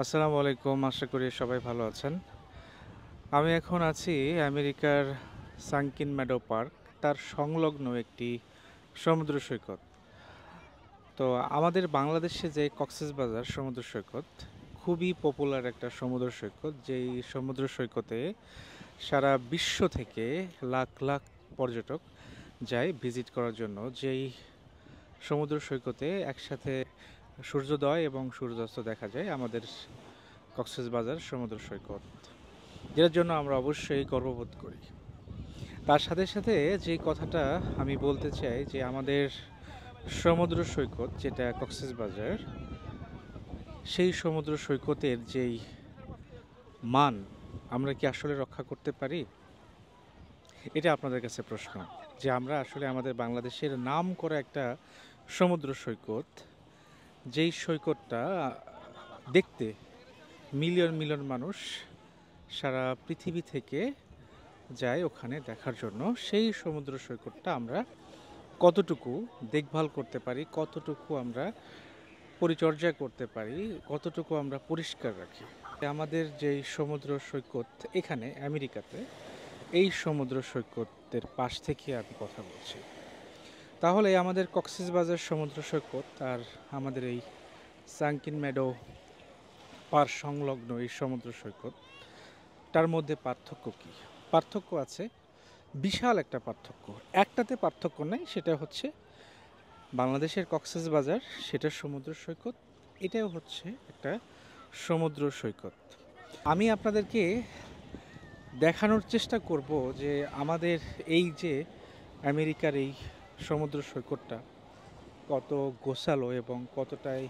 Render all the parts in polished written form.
আসসালামু আলাইকুম। আশা করি সবাই ভালো আছেন। আমি এখন আছি আমেরিকার সানকিন মেডো পার্ক, তার সংলগ্ন একটি সমুদ্র সৈকত। তো আমাদের বাংলাদেশে যে কক্সবাজার সমুদ্র সৈকত খুবই পপুলার একটা সমুদ্র সৈকত, যেই সমুদ্র সৈকতে সারা বিশ্ব থেকে লাখ লাখ পর্যটক যায় ভিজিট করার জন্য। যেই সমুদ্র সৈকতে একসাথে সূর্যোদয় এবং সূর্যাস্ত দেখা যায় আমাদের কক্সবাজার সমুদ্র সৈকত, যেটার জন্য আমরা অবশ্যই গর্ববোধ করি। তার সাথে সাথে যে কথাটা আমি বলতে চাই যে আমাদের সমুদ্র সৈকত যেটা কক্সবাজার, সেই সমুদ্র সৈকতের যেই মান আমরা কি আসলে রক্ষা করতে পারি? এটা আপনাদের কাছে প্রশ্ন, যে আমরা আসলে আমাদের বাংলাদেশের নাম করা একটা সমুদ্র সৈকত, যেই সৈকতটা দেখতে মিলিয়ন মিলিয়ন মানুষ সারা পৃথিবী থেকে যায় ওখানে দেখার জন্য, সেই সমুদ্র সৈকতটা আমরা কতটুকু দেখভাল করতে পারি, কতটুকু আমরা পরিচর্যা করতে পারি, কতটুকু আমরা পরিষ্কার রাখি। আমাদের যেই সমুদ্র সৈকত এখানে আমেরিকাতে, এই সমুদ্র সৈকতের পাশ থেকে আমি কথা বলছি। তাহলে আমাদের কক্সবাজার সমুদ্র সৈকত আর আমাদের এই সানকিন মেডো পার সংলগ্ন এই সমুদ্র সৈকত, তার মধ্যে পার্থক্য কি? পার্থক্য আছে, বিশাল একটা পার্থক্য। একটাতে পার্থক্য নেই, সেটা হচ্ছে বাংলাদেশের কক্সবাজার, সেটা সমুদ্র সৈকত, এটাও হচ্ছে একটা সমুদ্র সৈকত। আমি আপনাদেরকে দেখানোর চেষ্টা করব যে আমাদের এই যে আমেরিকার এই সমুদ্র সৈকতটা কত গোছালো এবং কতটাই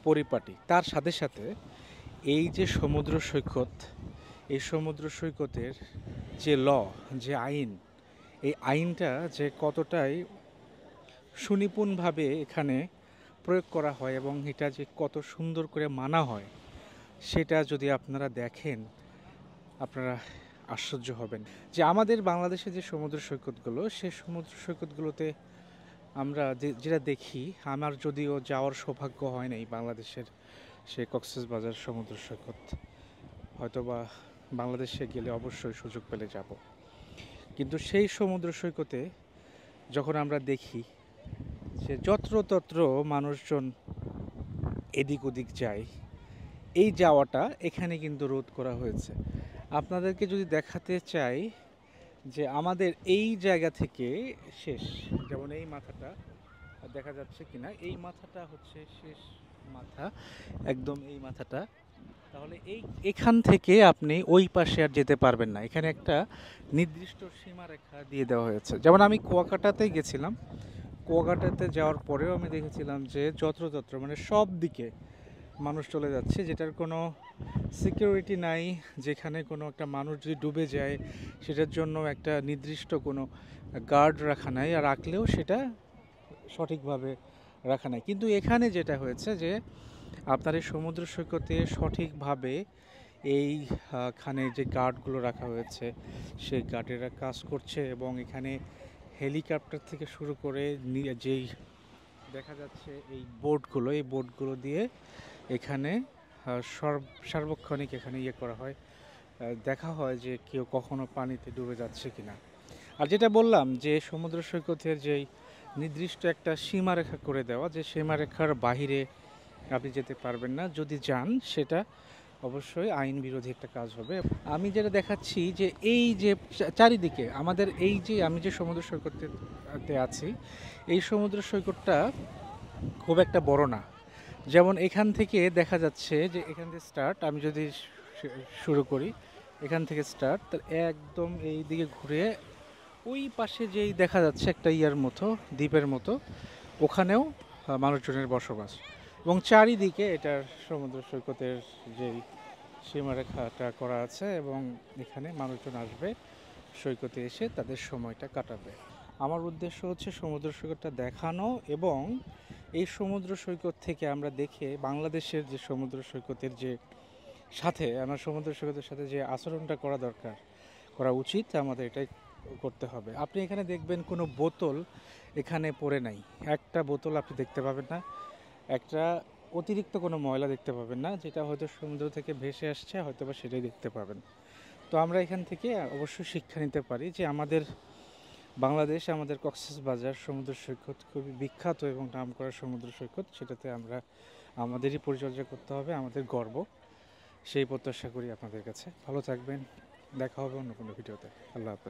পরিপাটি। তার সাথে সাথে এই যে সমুদ্র সৈকত, এই সমুদ্র সৈকতের যে যে আইন, এই আইনটা যে কতটাই সুনিপুণভাবে এখানে প্রয়োগ করা হয় এবং এটা যে কত সুন্দর করে মানা হয়, সেটা যদি আপনারা দেখেন আপনারা আশ্চর্য হবেন। যে আমাদের বাংলাদেশে যে সমুদ্র সৈকতগুলো, সেই সমুদ্র সৈকতগুলোতে আমরা যেটা দেখি, আমার যদিও যাওয়ার সৌভাগ্য হয় নাই বাংলাদেশের সেই কক্সবাজার সমুদ্র সৈকত, হয়তোবা বাংলাদেশে গেলে অবশ্যই সুযোগ পেলে যাব। কিন্তু সেই সমুদ্র সৈকতে যখন আমরা দেখি যে যত্রতত্র মানুষজন এদিক ওদিক যায়, এই যাওয়াটা এখানে কিন্তু রোধ করা হয়েছে। আপনাদেরকে যদি দেখাতে চাই যে আমাদের এই জায়গা থেকে শেষ, যেমন এই মাথাটা দেখা যাচ্ছে কিনা, এই মাথাটা হচ্ছে শেষ মাথা, একদম এই মাথাটা। তাহলে এখান থেকে আপনি ওই পাশে আর যেতে পারবেন না। এখানে একটা নির্দিষ্ট সীমারেখা দিয়ে দেওয়া হয়েছে। যেমন আমি কুয়াকাটাতে গেছিলাম, কুয়াকাটাতে যাওয়ার পরেও আমি দেখেছিলাম যে যত্রতত্র মানে সব দিকে মানুষ চলে যাচ্ছে, যেটার কোনো সিকিউরিটি নাই। যেখানে কোনো একটা মানুষ যদি ডুবে যায়, সেটার জন্য একটা নির্দিষ্ট কোনো গার্ড রাখা নাই, আর রাখলেও সেটা সঠিকভাবে রাখা নাই। কিন্তু এখানে যেটা হয়েছে যে আপনার এই সমুদ্র সৈকতে সঠিকভাবে এইখানে যে গার্ডগুলো রাখা হয়েছে, সেই গার্ডেরা কাজ করছে এবং এখানে হেলিকপ্টার থেকে শুরু করে যেই দেখা যাচ্ছে এই বোটগুলো, এই বোটগুলো দিয়ে এখানে সার্বক্ষণিক এখানে করা হয়, দেখা হয় যে কেউ কখনো পানিতে ডুবে যাচ্ছে কিনা। আর যেটা বললাম যে সমুদ্র সৈকতের যেই নির্দিষ্ট একটা সীমারেখা করে দেওয়া, যে সীমারেখার বাহিরে আপনি যেতে পারবেন না, যদি যান সেটা অবশ্যই আইন বিরোধী একটা কাজ হবে। আমি যেটা দেখাচ্ছি যে এই যে চারিদিকে আমাদের এই যে আমি যে সমুদ্র সৈকতে আছি, এই সমুদ্র সৈকতটা খুব একটা বড় না। যেমন এখান থেকে দেখা যাচ্ছে যে এখান থেকে স্টার্ট, আমি যদি শুরু করি এখান থেকে স্টার্ট, তার একদম এই দিকে ঘুরে ওই পাশে যেই দেখা যাচ্ছে একটা ইয়ার মতো, দ্বীপের মতো, ওখানেও মানুষজনের বসবাস। এবং চারিদিকে এটার সমুদ্র সৈকতের যেই সীমারেখাটা করা আছে এবং এখানে মানুষজন আসবে, সৈকতে এসে তাদের সময়টা কাটাবে। আমার উদ্দেশ্য হচ্ছে সমুদ্র সৈকতটা দেখানো এবং এই সমুদ্র সৈকত থেকে আমরা দেখে বাংলাদেশের যে সমুদ্র সৈকতের যে সাথে, আমার সমুদ্র সৈকতের সাথে যে আচরণটা করা দরকার, করা উচিত, আমাদের এটাই করতে হবে। আপনি এখানে দেখবেন কোনো বোতল এখানে পড়ে নাই, একটা বোতল আপনি দেখতে পাবেন না। একটা অতিরিক্ত কোনো ময়লা দেখতে পাবেন না, যেটা হয়তো সমুদ্র থেকে ভেসে আসছে হয়তো বা সেটাই দেখতে পাবেন। তো আমরা এখান থেকে অবশ্যই শিক্ষা নিতে পারি যে আমাদের বাংলাদেশ, আমাদের কক্সবাজার সমুদ্র সৈকত খুবই বিখ্যাত এবং নামকরা সমুদ্র সৈকত, সেটাতে আমরা আমাদেরই পরিচর্যা করতে হবে, আমাদের গর্ব। সেই প্রত্যাশা করি আপনাদের কাছে। ভালো থাকবেন, দেখা হবে অন্য কোনো ভিডিওতে। আল্লাহ হাফেজ।